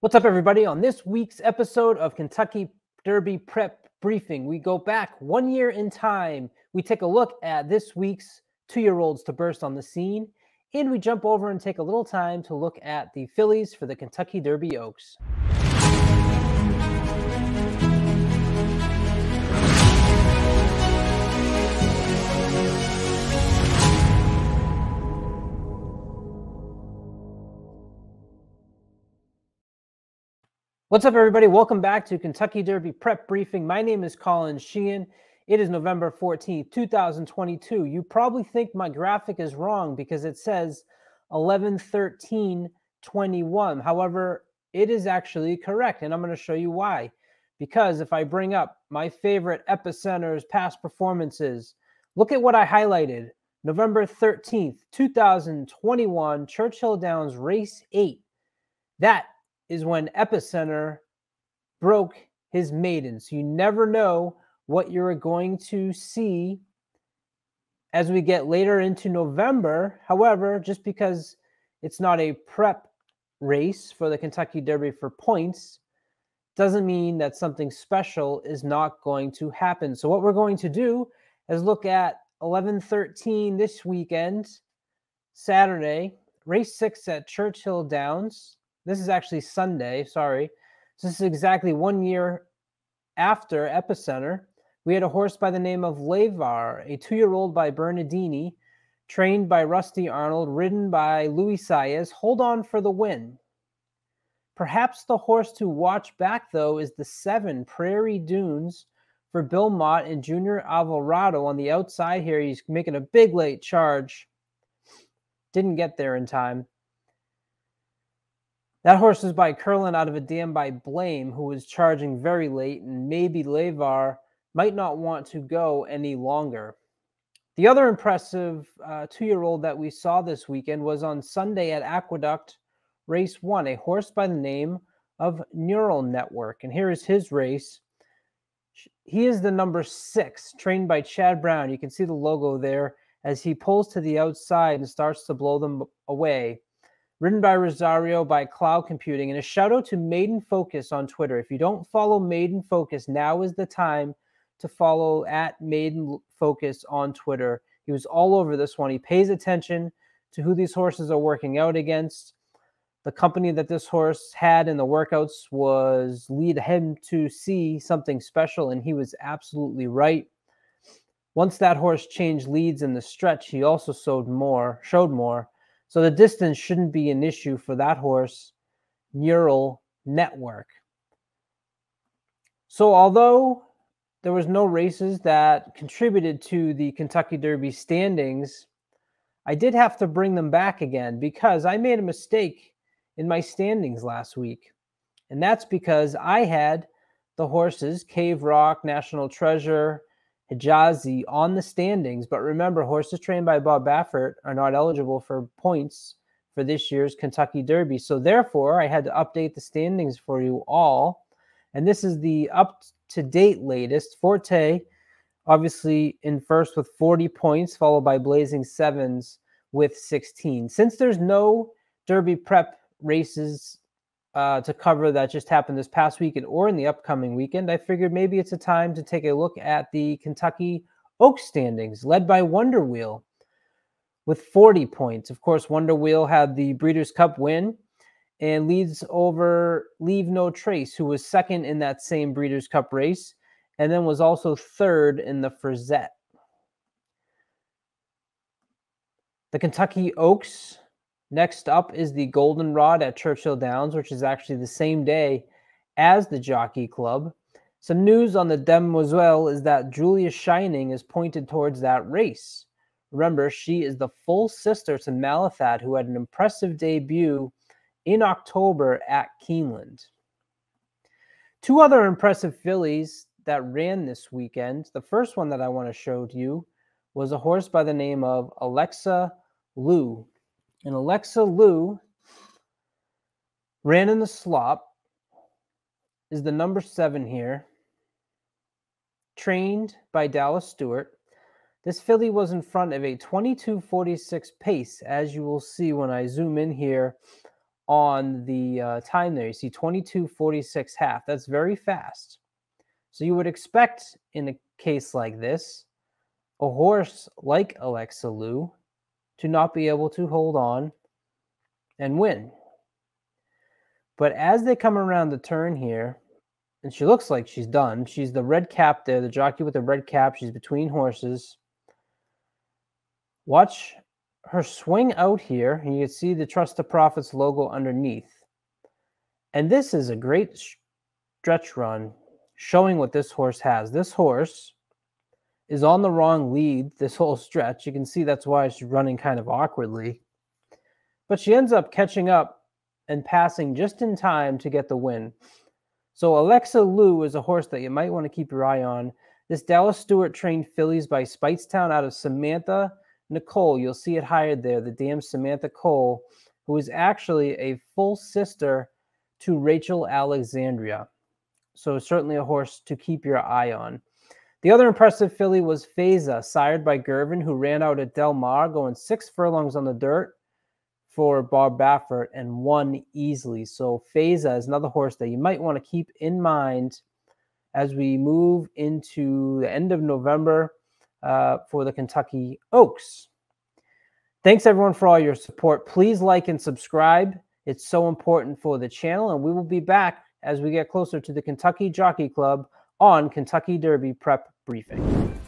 What's up, everybody? On this week's episode of Kentucky Derby Prep Briefing, we go back 1 year in time. We take a look at this week's two-year-olds to burst on the scene, and we jump over and take a little time to look at the fillies for the Kentucky Derby Oaks. What's up, everybody? Welcome back to Kentucky Derby Prep Briefing. My name is Colin Sheehan. It is November 14th, 2022. You probably think my graphic is wrong because it says 11/13/21. However, it is actually correct, and I'm going to show you why. Because if I bring up my favorite epicenters, past performances, look at what I highlighted. November 13th, 2021, Churchill Downs, race 8. That is when Epicenter broke his maiden. So you never know what you're going to see as we get later into November. However, just because it's not a prep race for the Kentucky Derby for points doesn't mean that something special is not going to happen. So what we're going to do is look at 11/13 this weekend, Saturday, race 6 at Churchill Downs. This is actually Sunday, sorry. So this is exactly 1 year after Epicenter. We had a horse by the name of Lavar, a 2-year-old by Bernardini, trained by Rusty Arnold, ridden by Louis Saez. Hold on for the win. Perhaps the horse to watch back, though, is the 7 Prairie Dunes for Bill Mott and Junior Alvarado on the outside here. He's making a big late charge. Didn't get there in time. That horse is by Curlin out of a dam by Blame, who was charging very late, and maybe Lavar might not want to go any longer. The other impressive 2-year-old that we saw this weekend was on Sunday at Aqueduct, race 1, a horse by the name of Neural Network. And here is his race. He is the number 6, trained by Chad Brown. You can see the logo there as he pulls to the outside and starts to blow them away. Written by Rosario by Cloud Computing. And a shout out to Maiden Focus on Twitter. If you don't follow Maiden Focus, now is the time to follow at Maiden Focus on Twitter. He was all over this one. He pays attention to who these horses are working out against. The company that this horse had in the workouts was lead him to see something special, and he was absolutely right. Once that horse changed leads in the stretch, he also showed more. So the distance shouldn't be an issue for that horse, Neural Network. So although there was no races that contributed to the Kentucky Derby standings, I did have to bring them back again because I made a mistake in my standings last week. And that's because I had the horses Cave Rock, National Treasure, Hijazi on the standings. But remember, horses trained by Bob Baffert are not eligible for points for this year's Kentucky Derby. So therefore, I had to update the standings for you all. And this is the up-to-date latest. Forte, obviously in first with 40 points, followed by Blazing Sevens with 16. Since there's no Derby prep races to cover that just happened this past weekend or in the upcoming weekend, I figured maybe it's a time to take a look at the Kentucky Oaks standings, led by Wonder Wheel with 40 points. Of course, Wonder Wheel had the Breeders' Cup win and leads over Leave No Trace, who was second in that same Breeders' Cup race, and then was also third in the Frizette. The Kentucky Oaks, next up is the Goldenrod at Churchill Downs, which is actually the same day as the Jockey Club. Some news on the Demoiselle is that Julia Shining is pointed towards that race. Remember, she is the full sister to Malathat, who had an impressive debut in October at Keeneland. 2 other impressive fillies that ran this weekend. The first one that I want to show to you was a horse by the name of Alexa Lou. And Alexa Lou ran in the slop, is the number 7 here, trained by Dallas Stewart. This filly was in front of a 22:46 pace, as you will see when I zoom in here on the time there. You see 22:46 half. That's very fast. So you would expect in a case like this, a horse like Alexa Lou to not be able to hold on and win. But as they come around the turn here, and she looks like she's done. She's the red cap there, the jockey with the red cap. She's between horses. Watch her swing out here, and you can see the Trust the Profits logo underneath. And this is a great stretch run showing what this horse has. This horse is on the wrong lead this whole stretch. You can see that's why she's running kind of awkwardly. But she ends up catching up and passing just in time to get the win. So Alexa Lou is a horse that you might want to keep your eye on. This Dallas Stewart trained fillies by Speightstown out of Samantha Nicole. You'll see it hired there, the damn Samantha Cole, who is actually a full sister to Rachel Alexandria. So certainly a horse to keep your eye on. The other impressive filly was Feza, sired by Gervin, who ran out at Del Mar, going 6 furlongs on the dirt for Bob Baffert and won easily. So Feza is another horse that you might want to keep in mind as we move into the end of November for the Kentucky Oaks. Thanks everyone for all your support. Please like and subscribe. It's so important for the channel, and we will be back as we get closer to the Kentucky Jockey Club on Kentucky Derby Prep Briefing.